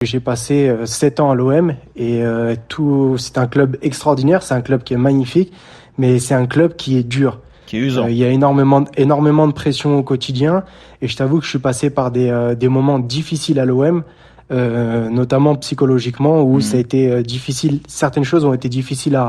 J'ai passé 7 ans à l'OM et c'est un club extraordinaire, c'est un club qui est magnifique, mais c'est un club qui est dur. Qui est usant. Il y a énormément de pression au quotidien et je t'avoue que je suis passé par des moments difficiles à l'OM, notamment psychologiquement où ça a été difficile. Certaines choses ont été difficiles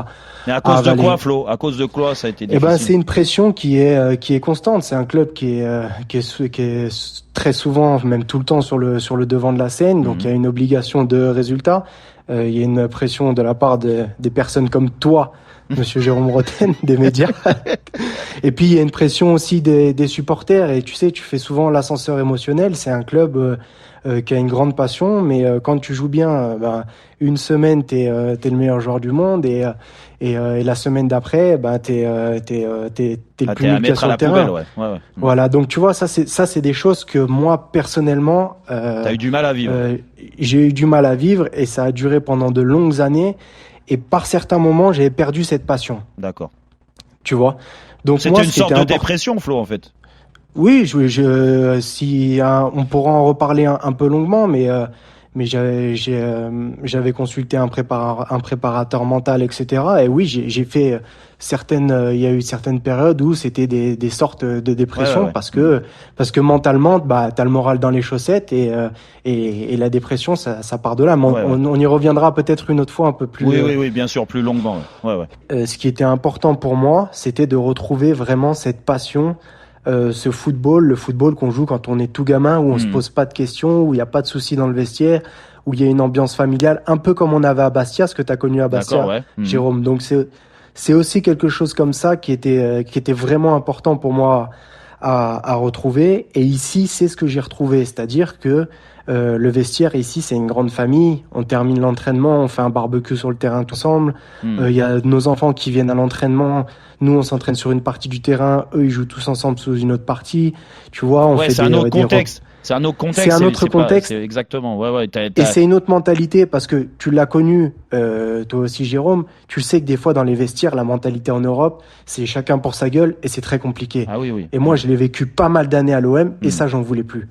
Mais à à cause de avaler. quoi, Flo? À cause de quoi ça a été Eh ben, difficile? c'est une pression qui est constante. C'est un club qui est très souvent, même tout le temps, sur le devant de la scène. Donc, il y a une obligation de résultat. Il y a une pression de la part des personnes comme toi, Monsieur Jérôme Roten, des médias. Et puis, il y a une pression aussi des supporters. Et tu sais, tu fais souvent l'ascenseur émotionnel. C'est un club qui a une grande passion, mais quand tu joues bien, une semaine, t'es le meilleur joueur du monde et la semaine d'après, t'es le plus T'es à nul qu'il y a mettre à sur la le terrain. poubelle, ouais. Ouais. Voilà, donc tu vois, ça c'est des choses que moi personnellement, T'as eu du mal à vivre. j'ai eu du mal à vivre et ça a duré pendant de longues années. Et par certains moments, j'avais perdu cette passion. D'accord. Tu vois. Donc C'était moi, une ce qui sorte était de important. dépression, Flo, en fait. Oui, on pourra en reparler un peu longuement, mais j'avais consulté un préparateur mental, etc. Et oui, j'ai fait il y a eu certaines périodes où c'était des sortes de dépression Ouais. parce que mentalement, t'as le moral dans les chaussettes et la dépression, ça part de là. Mais Ouais. on y reviendra peut-être une autre fois un peu plus. Oui, bien sûr, plus longuement. Ouais. Ce qui était important pour moi, c'était de retrouver vraiment cette passion. Le football qu'on joue quand on est tout gamin, où on se pose pas de questions, où il n'y a pas de soucis dans le vestiaire, où il y a une ambiance familiale, un peu comme on avait à Bastia, ce que tu as connu à Bastia, D'accord, ouais. Jérôme. Donc c'est aussi quelque chose comme ça qui était vraiment important pour moi à retrouver. Et ici, c'est ce que j'ai retrouvé, c'est-à-dire que le vestiaire ici, c'est une grande famille. On termine l'entraînement, on fait un barbecue sur le terrain tous ensemble. Il y a nos enfants qui viennent à l'entraînement. Nous, on s'entraîne sur une partie du terrain. Eux, ils jouent tous ensemble sur une autre partie. Tu vois, on fait c'est un autre contexte. C'est un autre contexte. C'est un autre contexte. C'est exactement. Ouais. Et c'est une autre mentalité parce que tu l'as connu, toi aussi, Jérôme. Tu sais que des fois, dans les vestiaires, la mentalité en Europe, c'est chacun pour sa gueule et c'est très compliqué. Ah oui. Et moi, je l'ai vécu pas mal d'années à l'OM et ça, j'en voulais plus.